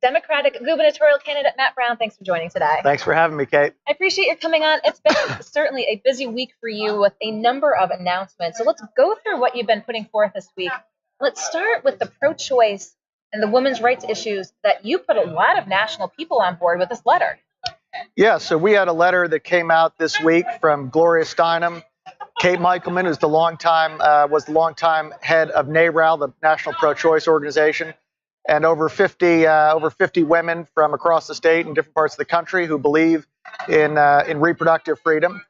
Democratic gubernatorial candidate Matt Brown. Thanks for joining today. Thanks for having me, Kate. I appreciate your coming on. It's been certainly a busy week for you with a number of announcements. So let's go through what you've been putting forth this week. Let's start with the pro-choice and the women's rights issues that you put a lot of national people on board with this letter. Yeah, so we had a letter that came out this week from Gloria Steinem, Kate Michelman, who's was the longtime head of NARAL, the National Pro-Choice Organization, and over 50 women from across the state and different parts of the country who believe in reproductive freedom.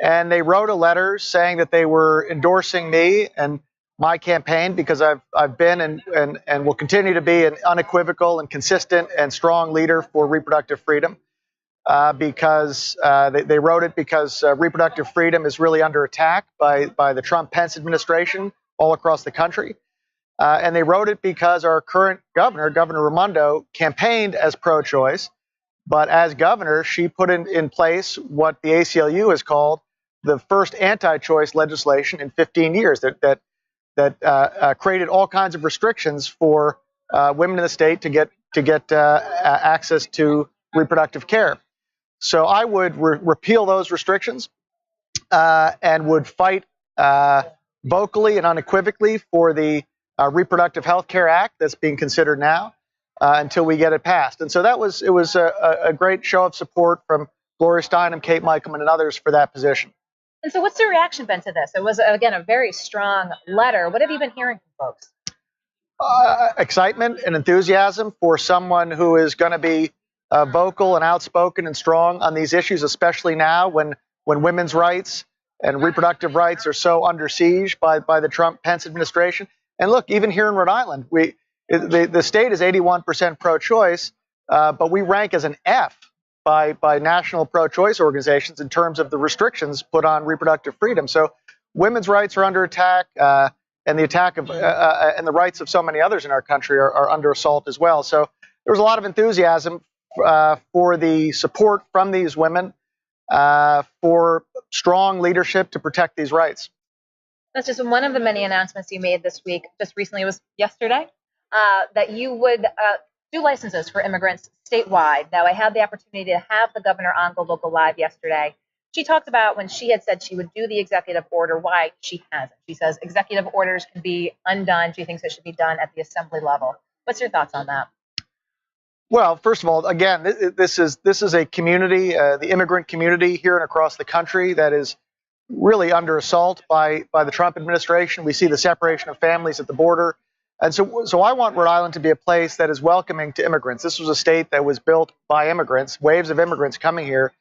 And they wrote a letter saying that they were endorsing me and my campaign because I've been and will continue to be an unequivocal and consistent and strong leader for reproductive freedom. Because they wrote it because reproductive freedom is really under attack by the Trump-Pence administration all across the country. And they wrote it because our current governor, Governor Raimondo, campaigned as pro-choice, but as governor, she put in place what the ACLU has called the first anti-choice legislation in 15 years that created all kinds of restrictions for women in the state to get access to reproductive care. So I would repeal those restrictions and would fight vocally and unequivocally for the Reproductive Health Care Act that's being considered now until we get it passed. And so it was a great show of support from Gloria Steinem, Kate Michelman, and others for that position. And so what's the reaction been to this? It was, again, a very strong letter. What have you been hearing from folks? Excitement and enthusiasm for someone who is going to be vocal and outspoken and strong on these issues, especially now when women's rights and reproductive rights are so under siege by the Trump-Pence administration. And look, even here in Rhode Island, the state is 81% pro-choice, but we rank as an F by national pro-choice organizations in terms of the restrictions put on reproductive freedom. So women's rights are under attack, and the attack of and the rights of so many others in our country are under assault as well. So there was a lot of enthusiasm for the support from these women for strong leadership to protect these rights. That's just one of the many announcements you made this week. Just recently, it was yesterday, that you would do licenses for immigrants statewide. Now, I had the opportunity to have the governor on GoLocal Live yesterday. She talked about when she had said she would do the executive order, why she hasn't. She says executive orders can be undone. She thinks it should be done at the assembly level. What's your thoughts on that? Well, first of all, again, this is a community, the immigrant community here and across the country that is really under assault by the Trump administration. We see the separation of families at the border. And so I want Rhode Island to be a place that is welcoming to immigrants. This was a state that was built by immigrants, waves of immigrants coming here.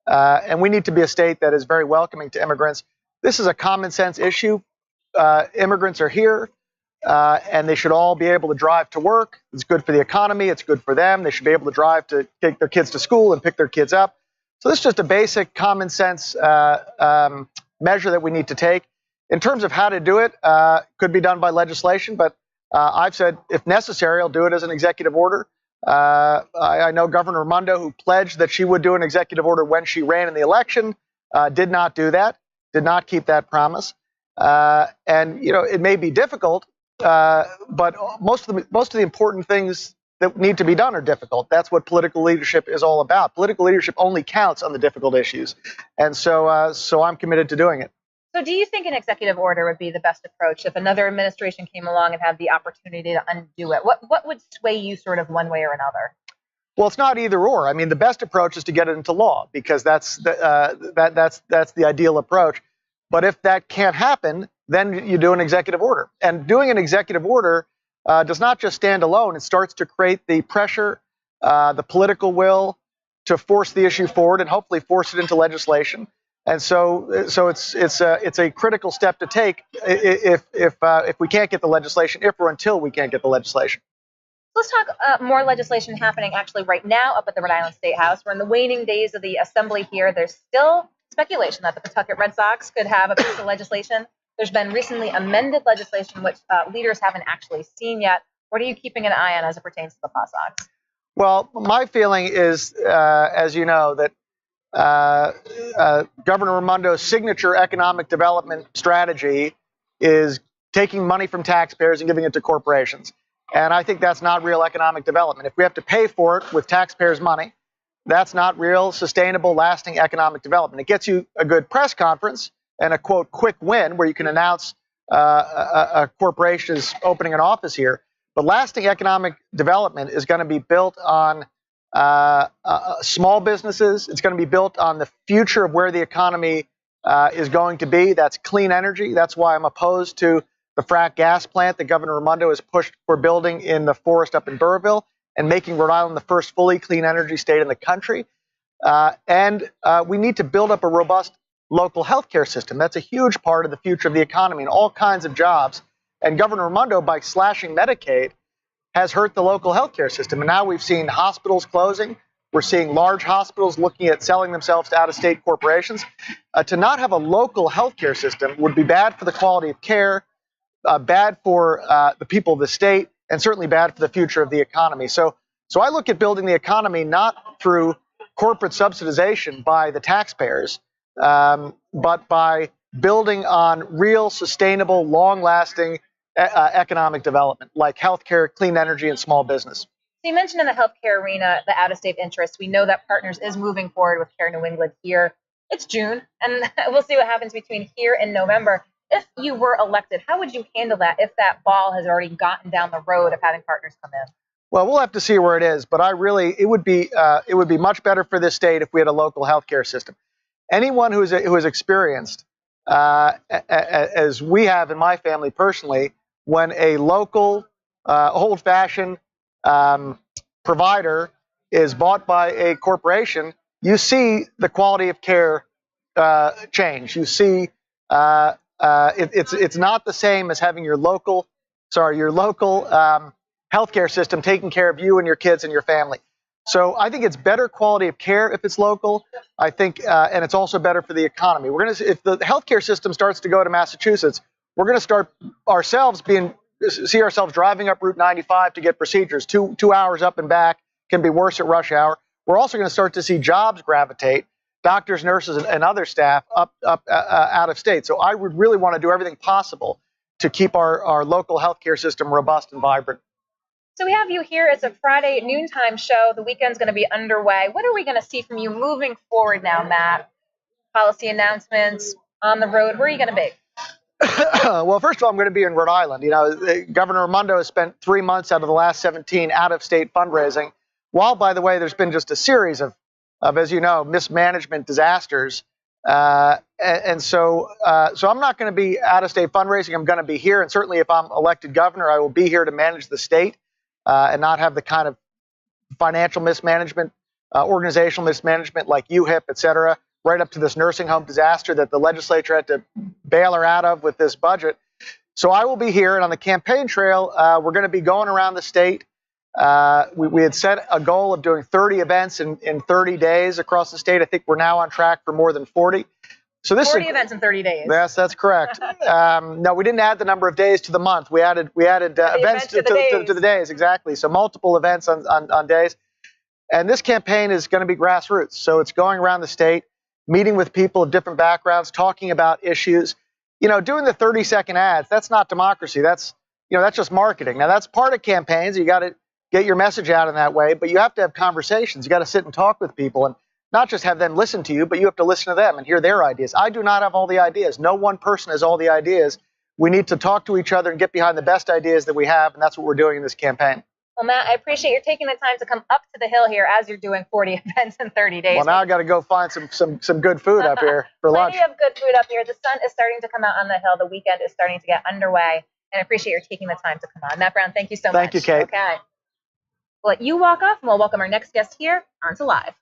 And we need to be a state that is very welcoming to immigrants. This is a common sense issue. Immigrants are here. And they should all be able to drive to work. It's good for the economy. It's good for them. They should be able to drive to take their kids to school and pick their kids up. So this is just a basic common sense measure that we need to take. In terms of how to do it, could be done by legislation, but I've said if necessary, I'll do it as an executive order. I know Governor Raimondo, who pledged that she would do an executive order when she ran in the election, did not do that, did not keep that promise. And it may be difficult. But most of the important things that need to be done are difficult. That's what political leadership is all about. Political leadership only counts on the difficult issues, and so I'm committed to doing it. So, do you think an executive order would be the best approach if another administration came along and had the opportunity to undo it? What would sway you sort of one way or another? Well, it's not either or. I mean, the best approach is to get it into law because that's the ideal approach. But if that can't happen, then you do an executive order. And doing an executive order does not just stand alone. It starts to create the pressure, the political will to force the issue forward and hopefully force it into legislation. And so it's a critical step to take if we can't get the legislation, if or until we can't get the legislation. Let's talk more legislation happening actually right now up at the Rhode Island State House. We're in the waning days of the assembly here. There's still speculation that the Pawtucket Red Sox could have a piece of legislation. There's been recently amended legislation which leaders haven't actually seen yet. What are you keeping an eye on as it pertains to the Paw Sox? Well, my feeling is, as you know, that Governor Raimondo's signature economic development strategy is taking money from taxpayers and giving it to corporations. And I think that's not real economic development. If we have to pay for it with taxpayers' money, that's not real, sustainable, lasting economic development. It gets you a good press conference and a, quote, quick win where you can announce a corporation is opening an office here. But lasting economic development is going to be built on small businesses. It's going to be built on the future of where the economy is going to be. That's clean energy. That's why I'm opposed to the frack gas plant that Governor Raimondo has pushed for building in the forest up in Burrville and making Rhode Island the first fully clean energy state in the country. And we need to build up a robust local healthcare system. That's a huge part of the future of the economy and all kinds of jobs. And Governor Raimondo, by slashing Medicaid, has hurt the local healthcare system. And now we've seen hospitals closing. We're seeing large hospitals looking at selling themselves to out-of-state corporations. To not have a local healthcare system would be bad for the quality of care, bad for the people of the state, and certainly bad for the future of the economy. So I look at building the economy not through corporate subsidization by the taxpayers, but by building on real, sustainable, long-lasting economic development, like healthcare, clean energy, and small business. So you mentioned in the healthcare arena, the out-of-state interest. We know that Partners is moving forward with Care New England here. It's June, and we'll see what happens between here and November. If you were elected, how would you handle that if that ball has already gotten down the road of having Partners come in? Well, we'll have to see where it is, but it would be much better for this state if we had a local healthcare system. Anyone who has experienced, as we have in my family personally, when a local, old-fashioned provider is bought by a corporation, you see the quality of care change. You see it's not the same as having your local healthcare system taking care of you and your kids and your family. So I think it's better quality of care if it's local. I think, and it's also better for the economy. If the healthcare system starts to go to Massachusetts, we're going to start see ourselves driving up Route 95 to get procedures. 2 hours up and back can be worse at rush hour. We're also going to start to see jobs gravitate, doctors, nurses, and other staff up out of state. So I would really want to do everything possible to keep our local healthcare system robust and vibrant. So we have you here. It's a Friday noontime show. The weekend's going to be underway. What are we going to see from you moving forward now, Matt? Policy announcements on the road. Where are you going to be? Well, first of all, I'm going to be in Rhode Island. Governor Raimondo has spent 3 months out of the last 17 out-of-state fundraising, while, by the way, there's been just a series of as you know, mismanagement disasters. So I'm not going to be out-of-state fundraising. I'm going to be here. And certainly if I'm elected governor, I will be here to manage the state and not have the kind of financial mismanagement, organizational mismanagement like UHIP, et cetera, right up to this nursing home disaster that the legislature had to bail her out of with this budget. So I will be here. And on the campaign trail, we're going to be going around the state. We had set a goal of doing 30 events in 30 days across the state. I think we're now on track for more than 40. So this 40 events in 30 days. Yes, that's correct. No, we didn't add the number of days to the month. We added events to the days, exactly. So multiple events on days. And this campaign is going to be grassroots. So it's going around the state, meeting with people of different backgrounds, talking about issues. Doing the 30-second ads, that's not democracy. That's just marketing. Now, that's part of campaigns. You got to get your message out in that way, but you have to have conversations. You got to sit and talk with people and not just have them listen to you, but you have to listen to them and hear their ideas. I do not have all the ideas. No one person has all the ideas. We need to talk to each other and get behind the best ideas that we have, and that's what we're doing in this campaign. Well, Matt, I appreciate you taking the time to come up to the Hill here as you're doing 40 events in 30 days. Well, now I got to go find some good food up here for lunch. Plenty of good food up here. The sun is starting to come out on the Hill. The weekend is starting to get underway, and I appreciate you taking the time to come on. Matt Brown, thank you so much. Thank you, Kate. Okay. We'll let you walk off, and we'll welcome our next guest here onto Live.